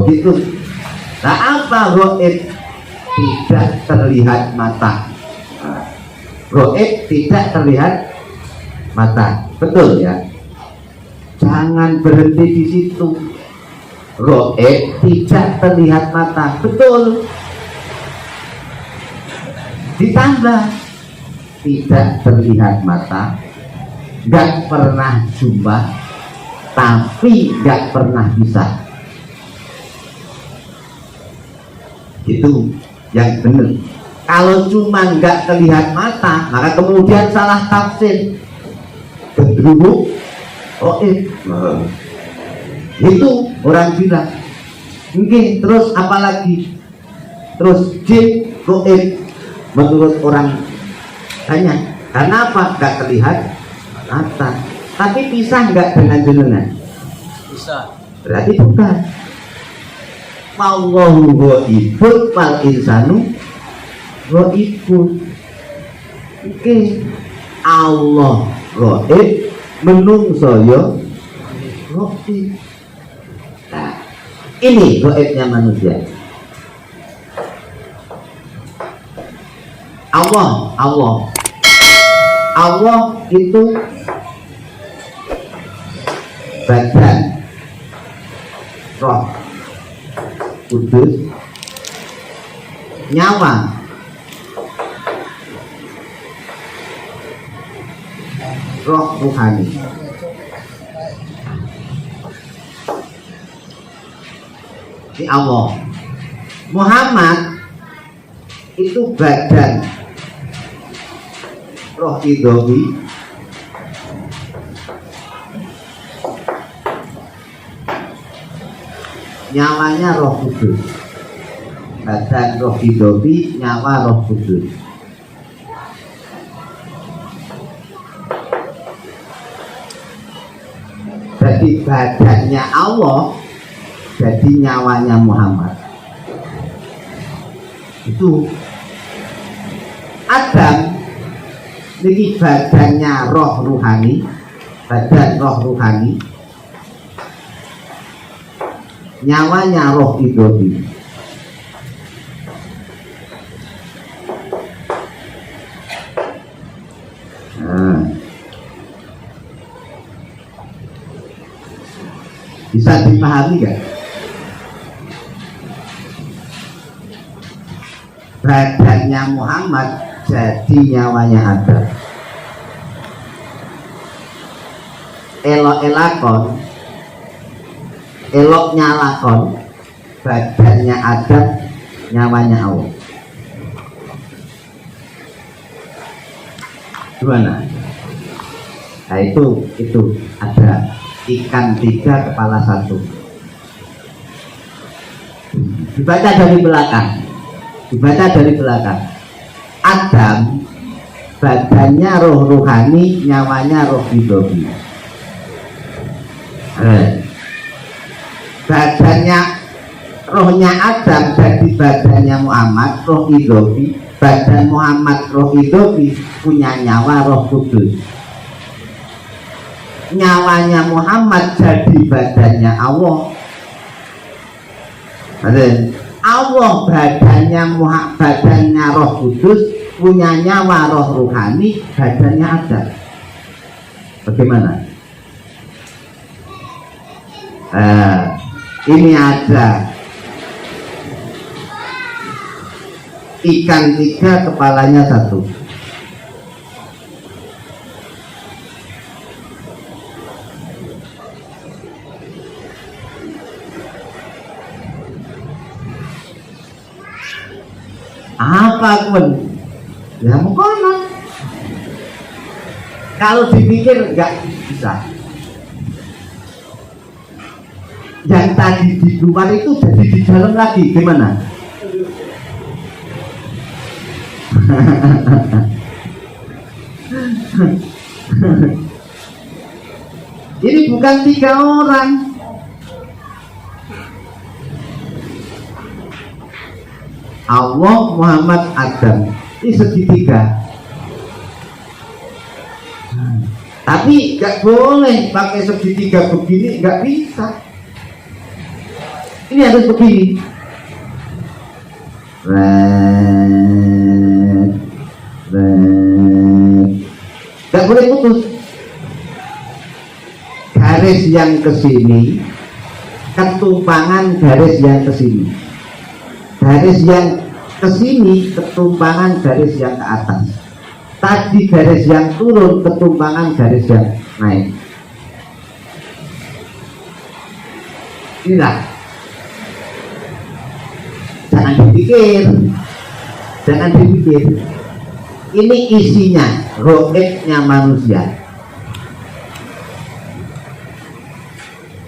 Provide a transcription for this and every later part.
begitu. Nah, apa gaib? Tidak terlihat mata. Gaib tidak terlihat mata, betul ya? Jangan berhenti di situ. Gaib tidak terlihat mata, betul. Ditambah tidak terlihat mata, nggak pernah jumpa, tapi nggak pernah bisa. Itu yang benar. Kalau cuma nggak terlihat mata, maka kemudian salah tafsir, gendruwo gaib. Itu orang bilang. Mungkin terus apalagi? Terus jin gaib menurut orang banyak. Karena apa? Nggak terlihat mata. Tapi bisa nggak dengan jenengan? Bisa. Berarti bukan. Wallahu ghaibun wal insanu ghaibun. Oke. Allah gaib, menungso yo gaib. Nah, ini gaibnya manusia. Allah itu badan, roh, kudus, nyawa, roh ruhani. Ini Allah. Muhammad itu badan, roh idowi, nyawanya roh kudus. Badan roh idowi, nyawa roh kudus. Jadi badannya Allah, jadi nyawanya Muhammad. Itu Adam ini badannya roh ruhani, badan roh ruhani, nyawanya roh idobi. Nah, bisa dipahami gak? Badannya Muhammad jadi nyawanya Adam. Elok-elakon, elok nyalakon, badannya Adam, nyawanya Allah. Gimana? Nah itu ada ikan 3 kepala 1. Dibaca dari belakang. Adam badannya roh ruhani, nyawanya roh idobi. Badannya, rohnya Adam jadi badannya Muhammad, roh idobi. Badan Muhammad roh idobi, punya nyawa roh kudus. Nyawanya Muhammad jadi badannya Allah. Allah badannya roh kudus, punya nyawa roh ruhani, badannya Adam. Bagaimana? Ini ada ikan 3 kepalanya 1. Apa pun ya mungkin kalau dipikir nggak bisa. Yang tadi di luar itu jadi di dalam lagi, gimana? Ini bukan 3 orang. Allah, Muhammad, Adam. Ini segitiga. Tapi nggak boleh pakai segitiga begini, nggak bisa. Ini harus begini. Gak boleh putus. Garis yang ke sini ketumpangan garis yang ke sini. Garis yang ke sini ketumpangan garis yang ke atas. Tadi garis yang turun ketumpangan garis yang naik. Inilah. Jangan dipikir. Jangan dipikir. Ini isinya, goibnya manusia.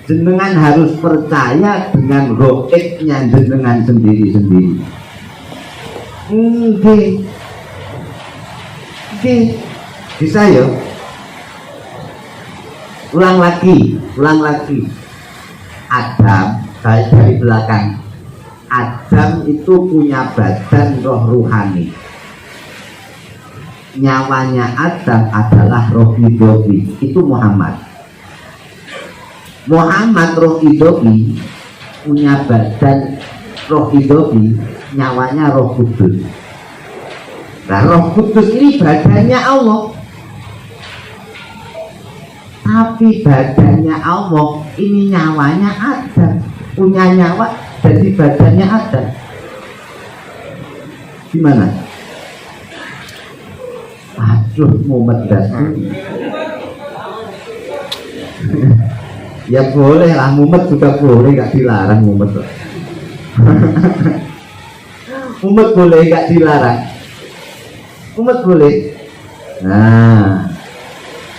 Jenengan harus percaya dengan goibnya jenengan sendiri-sendiri. Oke. Bisa ya? Ulang lagi. Adam, dari belakang. Adam itu punya badan roh ruhani. Nyawanya Adam adalah roh hidopi. Itu Muhammad roh hidopi punya badan roh hidopi, nyawanya roh kudus. Nah, roh kudus ini badannya Allah, tapi badannya Allah ini nyawanya Adam, punya nyawa jadi badannya Adam. Gimana? Aduh, mumet dasar. Ya boleh lah, mumet juga boleh, gak dilarang mumet. Mumet boleh, gak dilarang. Mumet boleh. Nah,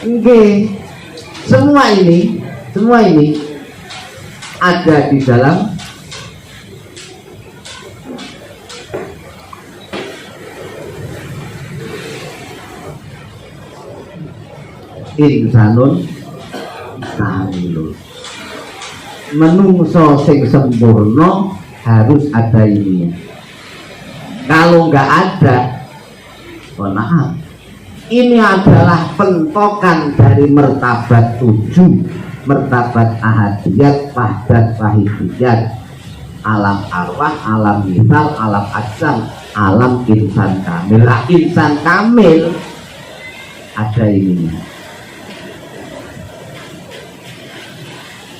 oke. Semua ini ada di dalam insanun kamilun. Menungso sing sempurna harus ada ini. Kalau nggak ada, oh maaf, ini adalah pentokan dari martabat 7, martabat ahadiyat, wahdat, wahidiyat, alam arwah, alam misal, alam ajam, alam insan kamil. Lah, insan kamil ada ini.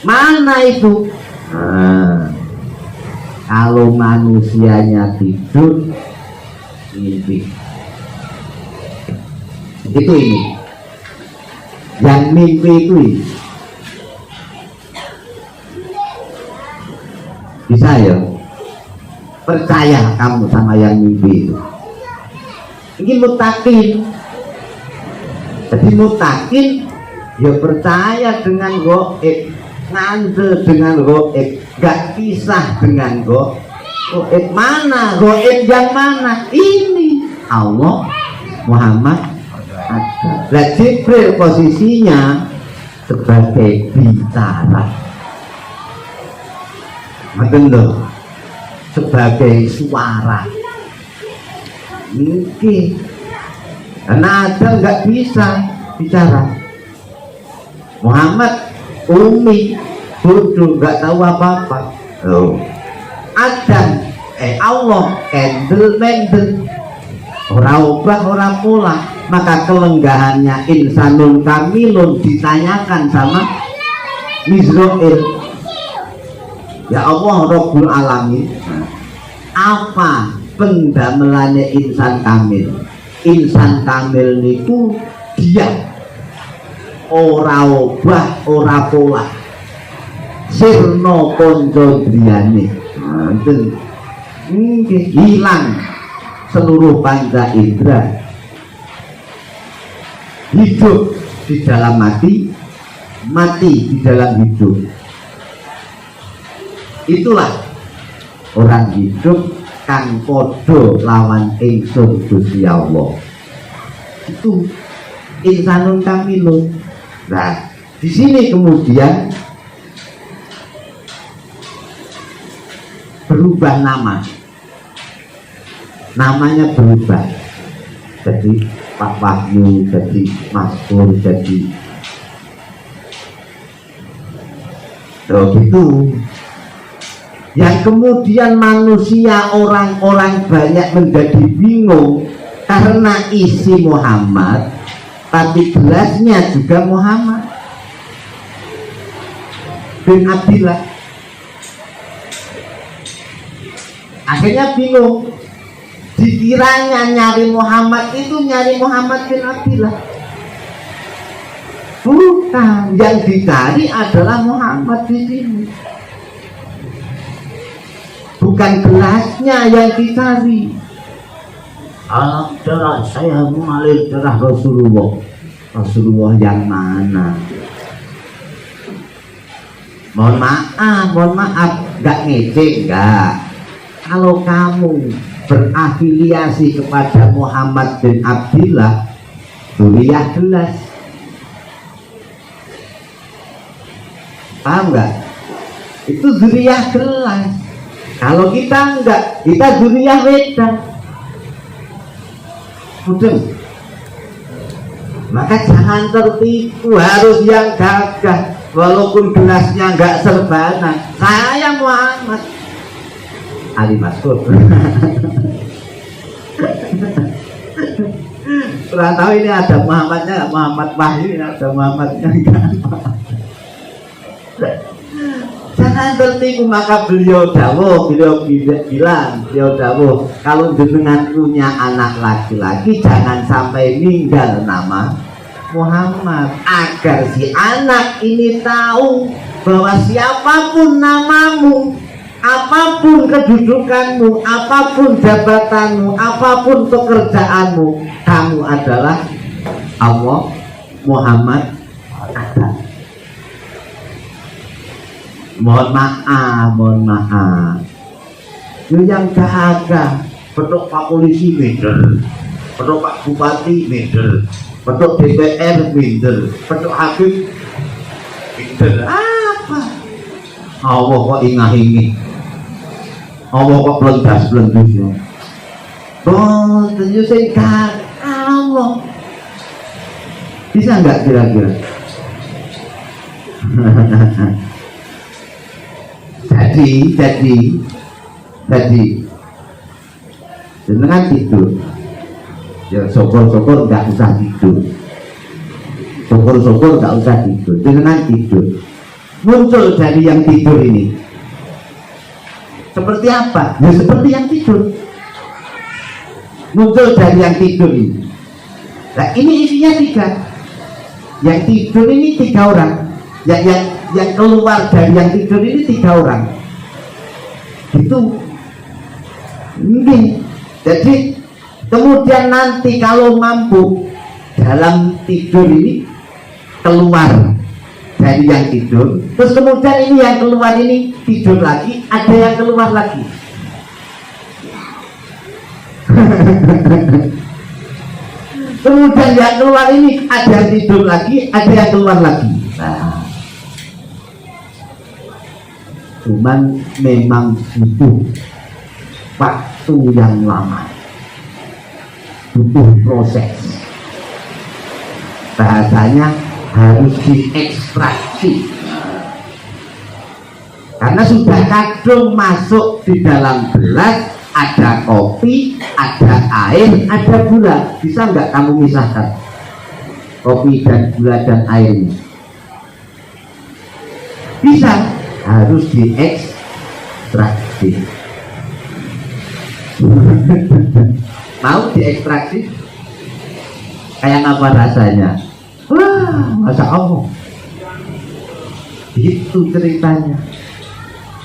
Mana itu? Nah, kalau manusianya tidur, mimpi. Itu ini. Yang mimpi itu ini. Bisa ya? Percaya kamu sama yang mimpi itu. Ini mutakin. Jadi mutakin, ya percaya dengan goib, ngandel dengan goib, gak pisah dengan goib. Goib mana? Goib yang mana? Ini Allah, Muhammad, ada. Nah, Jibril posisinya sebagai bicara, maksudnya sebagai suara. Mungkin karena Adam nggak bisa bicara. Muhammad umi, bodoh, nggak tahu apa-apa. Oh. Adam, Allah, mendel, orang ubah, orang pula. Maka kelenggahannya insanun kamilun ditanyakan sama Mizrail. Ya Allah, Rabbul Alamin, apa pendamelannya insan kamil? Insan kamil niku dia ora obah ora pola sirna konco driyane, hilang seluruh panca indera, hidup di dalam mati, mati di dalam hidup. Itulah orang hidup kang podo lawan ingsun Gusti Allah. Itu insanun kamilun. Nah, di sini kemudian berubah nama. Namanya berubah. Jadi Pak Wahyu, jadi Mas Pur, jadi gitu. yang kemudian manusia orang-orang banyak menjadi bingung karena isi Muhammad tapi gelasnya juga Muhammad bin Abdillah. Akhirnya bingung, dikiranya nyari Muhammad itu nyari Muhammad bin Abdillah, bukan, yang dicari adalah Muhammad di sini, bukan gelasnya yang dicari. Alam darah saya mengalir darah Rasulullah. Rasulullah yang mana? Mohon maaf, nggak ngecek, nggak. Kalau kamu berafiliasi kepada Muhammad bin Abdillah, Zuriyah gelas. Paham nggak? Itu Zuriyah gelas. Kalau kita enggak, kita Zuriyah wedang. Udah. Maka jangan tertipu, harus yang gagah. Walaupun gelasnya enggak serbanan. Saya Muhammad Ali Maskur. Kurang tahu ini ada Muhammadnya, Muhammad Wahyu, ada Muhammadnya enggak. Jangan tertipu, maka beliau dawuh, beliau dawuh, kalau jenengan punya anak laki-laki jangan sampai ninggal nama Muhammad, agar si anak ini tahu bahwa siapapun namamu, apapun kedudukanmu, apapun jabatanmu, apapun pekerjaanmu, kamu adalah Allah Muhammad ada. Mohon maaf. Yang jaga, petuk Pak Polisi minder, petuk Pak Bupati minder, petuk DPR minder, petuk Hakim minder. Apa? Allah kok ingah-ingih, Allah kok belendas-belendus. Boten yo sing Allah. Bisa nggak kira-kira? Jadi jenengan tidur ya, syukur-syukur nggak usah tidur, syukur-syukur nggak usah tidur, jenengan tidur. Muncul dari yang tidur ini seperti apa? Ya seperti yang tidur. Muncul dari yang tidur ini. Nah ini isinya 3. Yang tidur ini 3 orang. Yang keluar dari yang tidur ini 3 orang. Itu ini. Jadi kemudian nanti kalau mampu dalam tidur ini keluar dari yang tidur, terus kemudian ini yang keluar ini tidur lagi, ada yang keluar lagi. Kemudian yang keluar ini ada yang tidur lagi, ada yang keluar lagi. Nah, cuman memang butuh waktu yang lama, butuh proses, bahasanya harus diekstraksi, karena sudah kadung masuk di dalam gelas, ada kopi, ada air, ada gula. Bisa nggak kamu misahkan kopi dan gula dan air ini? Bisa. Harus diekstraksi. Mau diekstraksi? Kayak apa rasanya? Wah, Masya Allah. Itu ceritanya.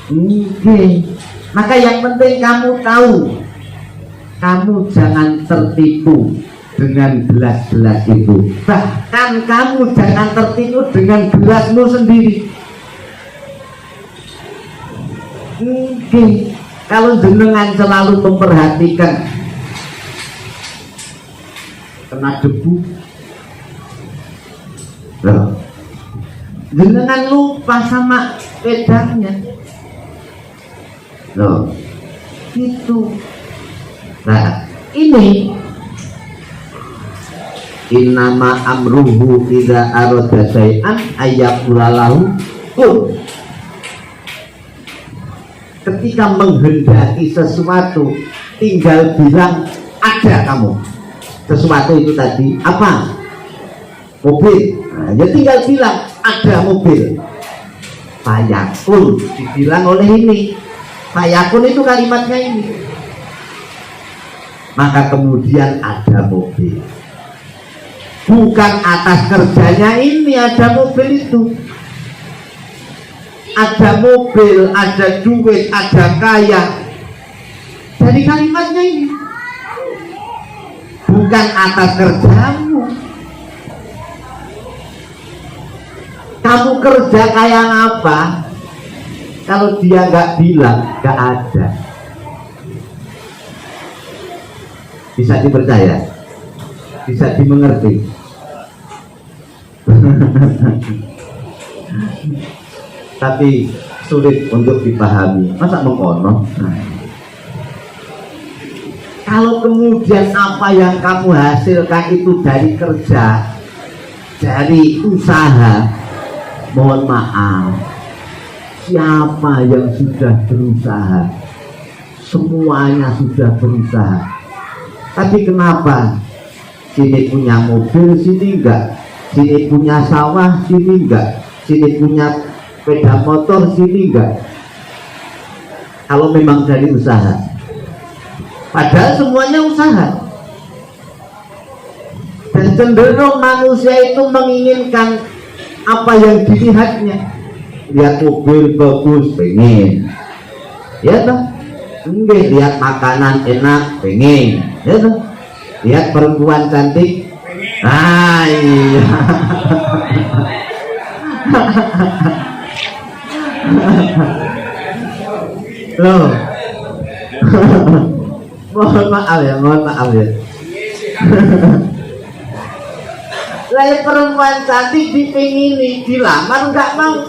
Oke. Maka yang penting kamu tahu, kamu jangan tertipu dengan gelas-gelas itu. Bahkan kamu jangan tertipu dengan gelasmu sendiri. Mungkin kalau jenengan selalu memperhatikan kena debu, loh, jenengan lupa sama pedangnya, loh, itu. Nah, ini innama amruhu idza arada syai'an ayyaqula lahu kun. ketika menghendaki sesuatu tinggal bilang ada kamu sesuatu itu tadi apa? Mobil. Nah, ya tinggal bilang ada mobil. Fayakun dibilang oleh ini. Fayakun itu kalimatnya ini. Maka kemudian ada mobil. Bukan atas kerjanya ini ada mobil itu. Ada mobil, ada duit, ada kaya. Dari kalimatnya ini. Bukan atas kerjamu. Kamu kerja kayak apa? Kalau dia nggak bilang, nggak ada. Bisa dipercaya, bisa dimengerti. Tapi sulit untuk dipahami. Masa mengkono? Kalau kemudian apa yang kamu hasilkan itu dari kerja, dari usaha, mohon maaf, siapa yang sudah berusaha? Semuanya sudah berusaha. Tapi kenapa? Sini punya mobil, sini enggak. Sini punya sawah, sini enggak. Sini punya sepeda motor, sini enggak. Kalau memang dari usaha. Padahal semuanya usaha. Dan cenderung manusia itu menginginkan apa yang dilihatnya. Lihat mobil bagus, pengen. Ya toh? Enggak, lihat makanan enak, pengen. Ya toh? Lihat perempuan cantik. Ah iya. Loh. Mohon maaf ya. Lah perempuan cantik dipengini, dilamar nggak mau.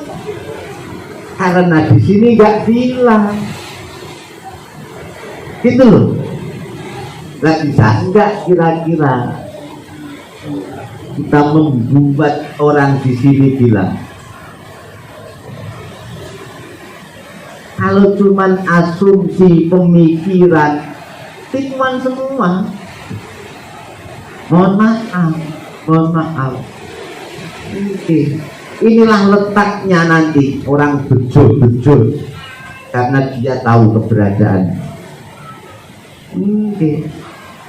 Karena di sini nggak bilang. Gitu loh. Lah bisa enggak kira-kira kita membuat orang di sini bilang, kalau cuman asumsi pemikiran tipuan semua. Mohon maaf. Oke. Inilah letaknya nanti orang bejol-bejol karena dia tahu keberadaan. Oke.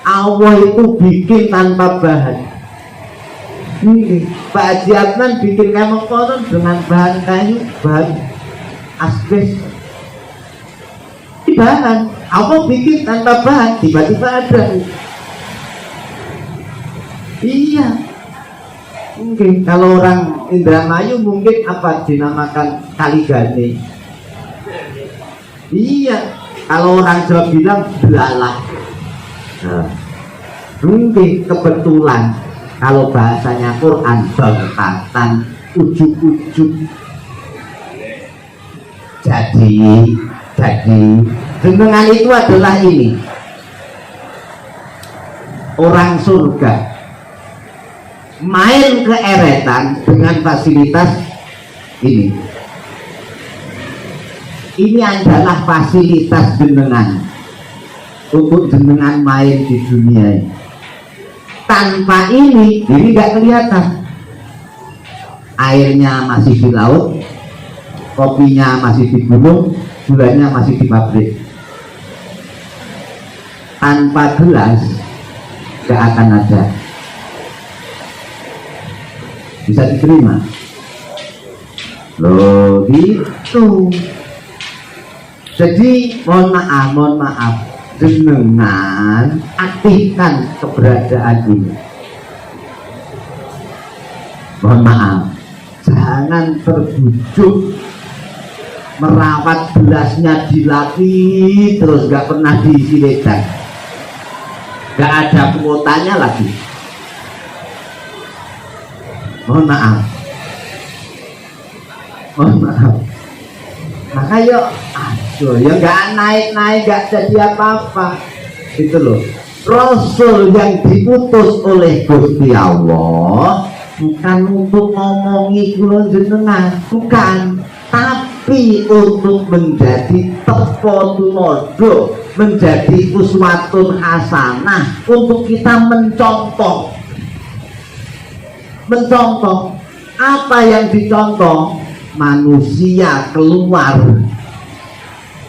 Allah itu bikin tanpa bahan. Pak Haji Adnan bikin kemokoran dengan bahan kayu, bahan asbes. Bahan, Allah bikin tanpa bahan, tiba-tiba ada. Iya. Mungkin kalau orang Indramayu mungkin apa dinamakan Kaligane. Iya. Kalau orang Jawa bilang belalah. Nah, mungkin kebetulan kalau bahasanya Quran bangkatan ujuk-ujuk. Jadi jenengan itu adalah ini orang surga main ke eretan dengan fasilitas ini adalah fasilitas jenengan untuk jenengan main di dunia ini. Tanpa ini nggak kelihatan. Airnya masih di laut, kopinya masih di gunung, gulanya masih di pabrik. Tanpa gelas gak akan ada. Bisa diterima? Loh gitu. Jadi mohon maaf, jenengan aktifkan keberadaan ini. Mohon maaf, jangan terbujuk merawat gelasnya dilaki terus gak pernah diisi ledan, gak ada kuotanya lagi. Mohon maaf. Maka yuk, aduh, ya gak naik gak jadi apa-apa. Itu loh, Rasul yang diutus oleh Gusti Allah bukan untuk ngomongi kula jenengan, bukan, tapi tapi untuk menjadi tepo tulodo, menjadi uswatun hasanah, untuk kita mencontoh apa yang dicontoh. Manusia keluar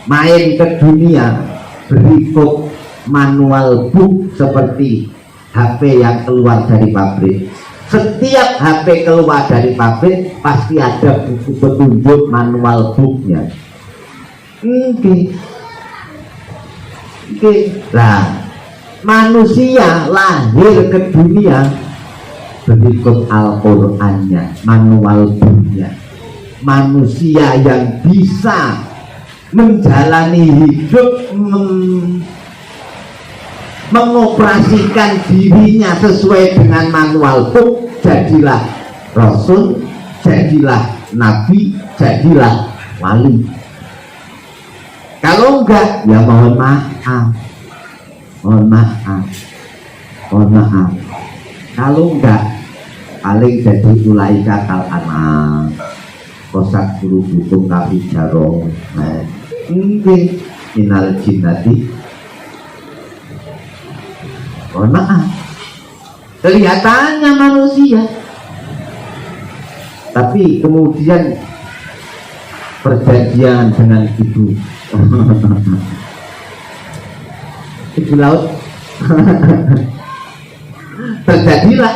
main ke dunia berikut manual book seperti HP yang keluar dari pabrik. Setiap HP keluar dari pabrik pasti ada buku petunjuk manual booknya. Nah, manusia lahir ke dunia berikut Al-Qur'annya, manual booknya. Manusia yang bisa menjalani hidup, mengoperasikan dirinya sesuai dengan manual book, jadilah rasul, jadilah nabi, jadilah wali. Kalau enggak, ya mohon maaf. Kalau enggak, paling jadi ulaika kal anak, kosak guru butung kafi jarong. Nah, ini minal jinnati. Mohon maaf, kelihatannya manusia, tapi kemudian perjanjian dengan ibu laut terjadilah,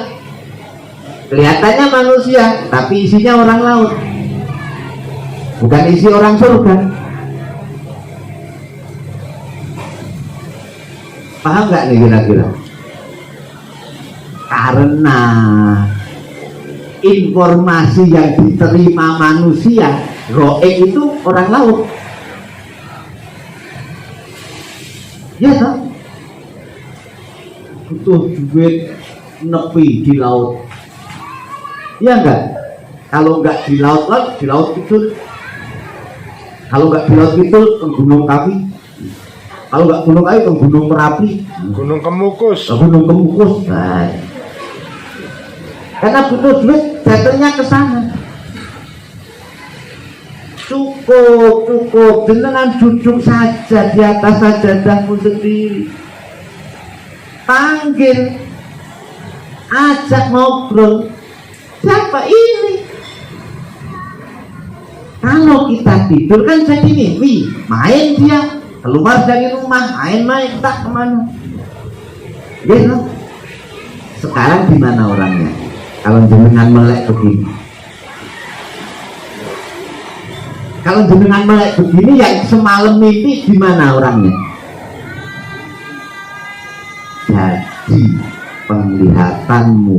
kelihatannya manusia tapi isinya orang laut, bukan isi orang surga. Paham nggak nih kira-kira? Karena informasi yang diterima manusia, goek itu orang laut, ya kan? Butuh duit nepi di laut, ya enggak? Kalau enggak di laut itu, kalau enggak di laut itu ke Gunung Kawi, kalau enggak Gunung Kawi ke Gunung Merapi, Gunung Kemukus. Nah, karena butuh duit jatuhnya ke sana. Cukup dengan duduk saja di atas sajadahmu sendiri, panggil, ajak ngobrol, siapa ini? Kalau kita tidur kan jadi mimpi, main dia keluar dari rumah, main tak kemana, gitu. Sekarang di mana orangnya? Kalau jenengan melek begini, kalau jenengan melek begini, yang semalam mimpi di mana orangnya? Jadi penglihatanmu,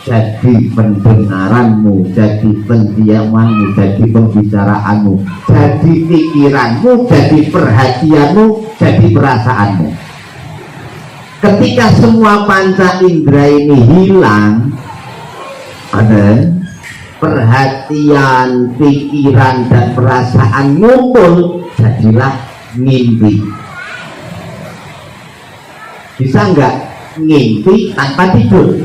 jadi pendengaranmu, jadi pendiamanmu, jadi pembicaraanmu, jadi pikiranmu, jadi perhatianmu, jadi perasaanmu. Ketika semua panca indera ini hilang, perhatian, pikiran, dan perasaan ngumpul, jadilah mimpi. Bisa nggak ngimpi tanpa tidur?